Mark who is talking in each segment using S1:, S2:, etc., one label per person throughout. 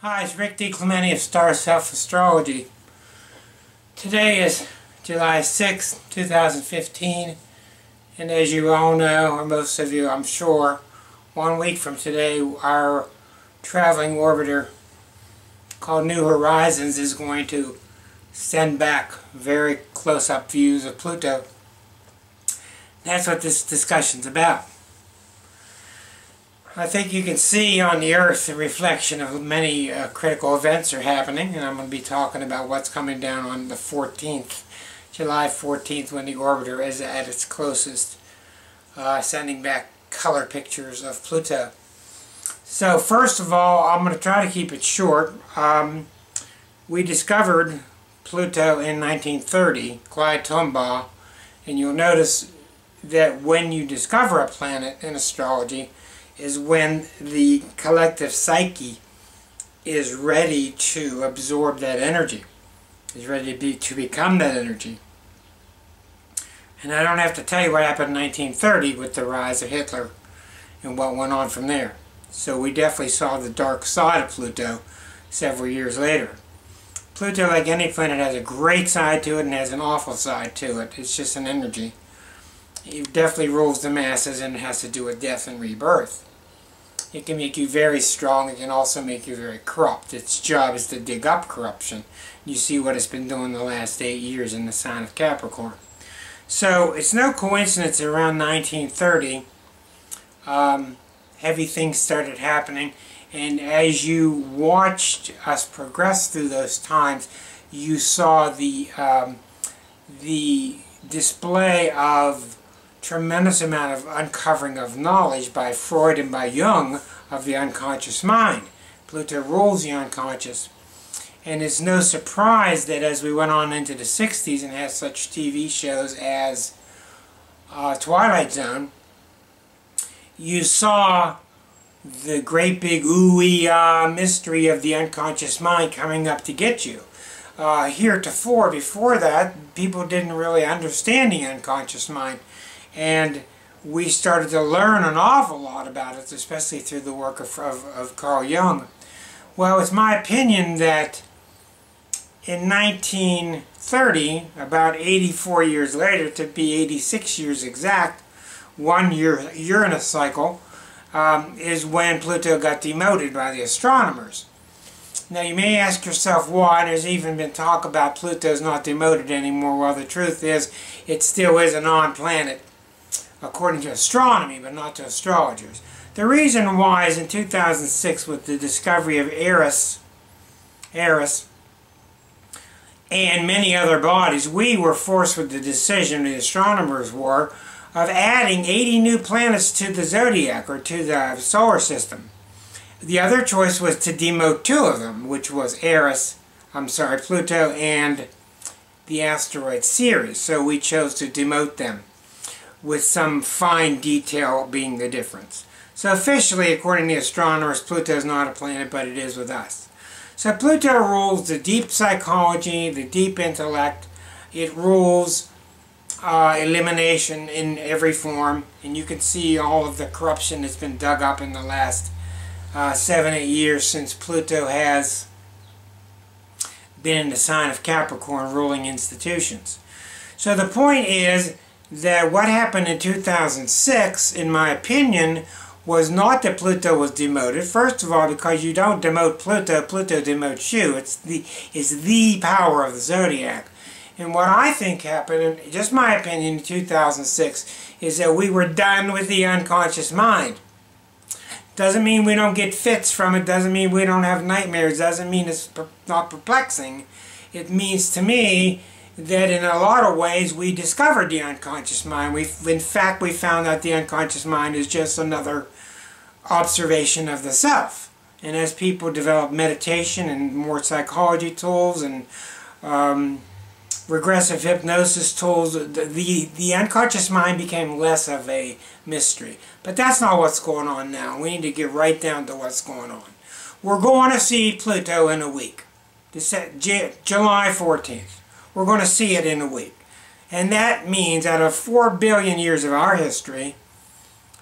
S1: Hi, it's Rick DiClemente of Star Self Astrology. Today is July 6, 2015, and as you all know, or most of you I'm sure, 1 week from today our traveling orbiter called New Horizons is going to send back very close-up views of Pluto. That's what this discussion's about. I think you can see on the Earth the reflection of many critical events are happening, and I'm going to be talking about what's coming down on the 14th, July 14th, when the orbiter is at its closest, sending back color pictures of Pluto. So first of all, I'm going to try to keep it short. We discovered Pluto in 1930, Clyde Tombaugh, and you'll notice that when you discover a planet in astrology is when the collective psyche is ready to absorb that energy, is ready to become that energy. And I don't have to tell you what happened in 1930 with the rise of Hitler and what went on from there. So we definitely saw the dark side of Pluto several years later. Pluto, like any planet, has a great side to it and has an awful side to it. It's just an energy. It definitely rules the masses and it has to do with death and rebirth. It can make you very strong. It can also make you very corrupt. Its job is to dig up corruption. You see what it's been doing the last 8 years in the sign of Capricorn. So it's no coincidence around 1930 heavy things started happening, and as you watched us progress through those times, you saw the display of tremendous amount of uncovering of knowledge by Freud and by Jung of the unconscious mind. Pluto rules the unconscious, and it's no surprise that as we went on into the 60s and had such TV shows as Twilight Zone, you saw the great big ooh-wee-ah mystery of the unconscious mind coming up to get you. Heretofore, before that, people didn't really understand the unconscious mind, and we started to learn an awful lot about it, especially through the work of Carl Jung. Well, it's my opinion that in 1930, about 84 years later, to be 86 years exact, 1 year Uranus cycle, is when Pluto got demoted by the astronomers. Now you may ask yourself why. There's even been talk about Pluto's not demoted anymore. Well, the truth is it still is a non-planet according to astronomy, but not to astrologers. The reason why is in 2006 with the discovery of Eris and many other bodies, we were forced with the decision, the astronomers were, of adding 80 new planets to the zodiac, or to the solar system. The other choice was to demote 2 of them, which was Pluto and the asteroid Ceres. So we chose to demote them, with some fine detail being the difference. So officially, according to the astronomers, Pluto is not a planet, but it is with us. So Pluto rules the deep psychology, the deep intellect. It rules elimination in every form, and you can see all of the corruption that's been dug up in the last 7-8 years since Pluto has been in the sign of Capricorn, ruling institutions. So the point is that what happened in 2006, in my opinion, was not that Pluto was demoted. First of all, because you don't demote Pluto, Pluto demotes you. It's the power of the zodiac. And what I think happened, and just my opinion, in 2006, is that we were done with the unconscious mind. Doesn't mean we don't get fits from it, doesn't mean we don't have nightmares, doesn't mean it's not perplexing. It means to me that in a lot of ways we discovered the unconscious mind. In fact, we found out the unconscious mind is just another observation of the self. And as people develop meditation and more psychology tools and regressive hypnosis tools, the unconscious mind became less of a mystery. But that's not what's going on now. We need to get right down to what's going on. We're going to see Pluto in a week. July 14th. We're going to see it in a week. And that means out of 4 billion years of our history,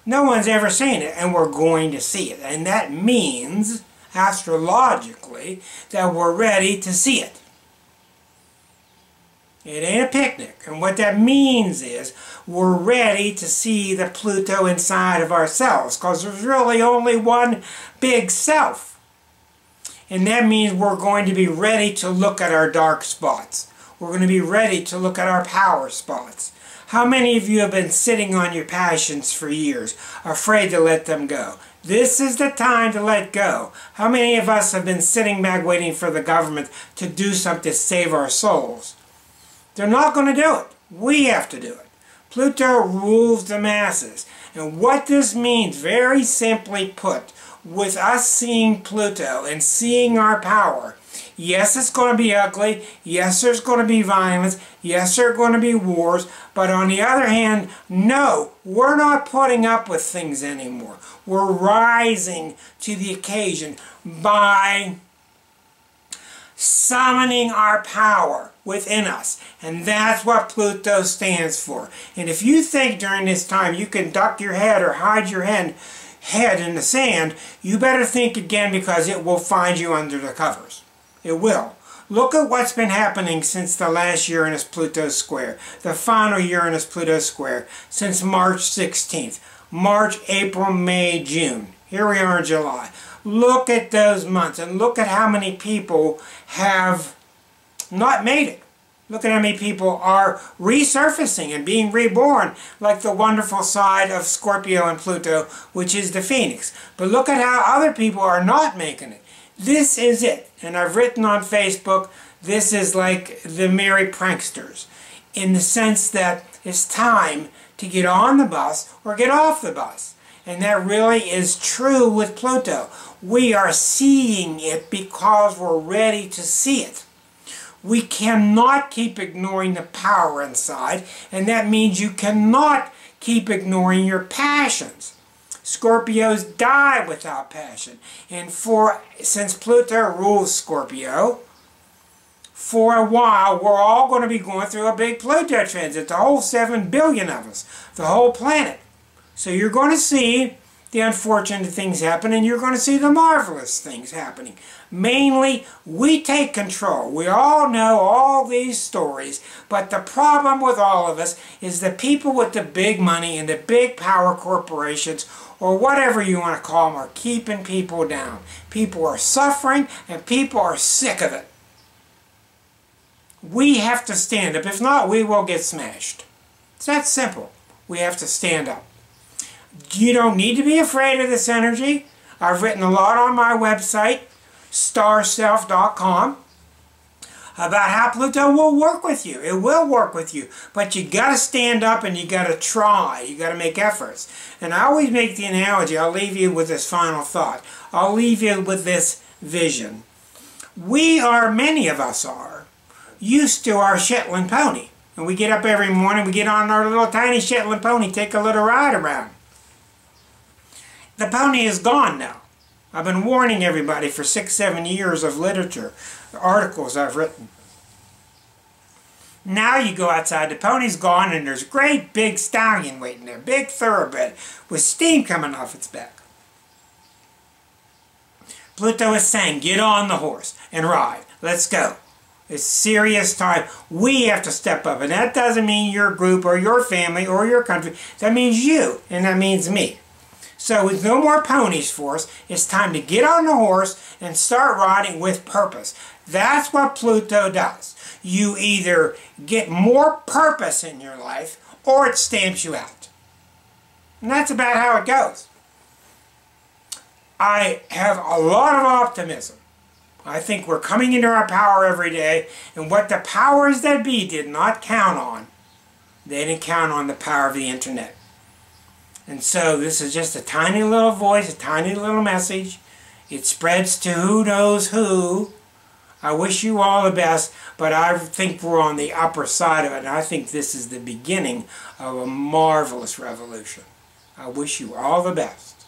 S1: no one's ever seen it, and we're going to see it. And that means astrologically, that we're ready to see it. It ain't a picnic. And what that means is we're ready to see the Pluto inside of ourselves, because there's really only one big self. And that means we're going to be ready to look at our dark spots. We're going to be ready to look at our power spots. How many of you have been sitting on your passions for years, afraid to let them go? This is the time to let go. How many of us have been sitting back waiting for the government to do something to save our souls? They're not going to do it. We have to do it. Pluto rules the masses. And what this means, very simply put, with us seeing Pluto and seeing our power, yes, it's going to be ugly. Yes, there's going to be violence. Yes, there are going to be wars. But on the other hand, no, we're not putting up with things anymore. We're rising to the occasion by summoning our power within us. And that's what Pluto stands for. And if you think during this time you can duck your head or hide your head in the sand, you better think again, because it will find you under the covers. It will. Look at what's been happening since the last Uranus-Pluto square, the final Uranus-Pluto square, since March 16th. March, April, May, June. Here we are in July. Look at those months and look at how many people have not made it. Look at how many people are resurfacing and being reborn, like the wonderful side of Scorpio and Pluto, which is the Phoenix. But look at how other people are not making it. This is it. And I've written on Facebook, this is like the merry pranksters, in the sense that it's time to get on the bus or get off the bus. And that really is true with Pluto. We are seeing it because we're ready to see it. We cannot keep ignoring the power inside, and that means you cannot keep ignoring your passions. Scorpios die without passion. And since Pluto rules Scorpio, for a while we're all going to be going through a big Pluto transit, the whole 7 billion of us, the whole planet. So you're going to see the unfortunate things happen, and you're going to see the marvelous things happening. Mainly, we take control. We all know all these stories, but the problem with all of us is the people with the big money and the big power corporations, or whatever you want to call them, are keeping people down. People are suffering, and people are sick of it. We have to stand up. If not, we will get smashed. It's that simple. We have to stand up. You don't need to be afraid of this energy. I've written a lot on my website, starself.com, about how Pluto will work with you. It will work with you. But you got to stand up and you got to try. You got to make efforts. And I always make the analogy, I'll leave you with this final thought. I'll leave you with this vision. We are, many of us are, used to our Shetland pony. And we get up every morning, we get on our little tiny Shetland pony, take a little ride around. The pony is gone now. I've been warning everybody for 6-7 years of literature, articles I've written. Now you go outside, the pony's gone, and there's a great big stallion waiting there, big thoroughbred, with steam coming off its back. Pluto is saying, get on the horse and ride. Let's go. It's serious time. We have to step up, and that doesn't mean your group or your family or your country. That means you, and that means me. So with no more ponies for us, it's time to get on the horse and start riding with purpose. That's what Pluto does. You either get more purpose in your life, or it stamps you out. And that's about how it goes. I have a lot of optimism. I think we're coming into our power every day, and what the powers that be did not count on, they didn't count on the power of the internet. And so this is just a tiny little voice, a tiny little message. It spreads to who knows who. I wish you all the best, but I think we're on the upper side of it, and I think this is the beginning of a marvelous revolution. I wish you all the best.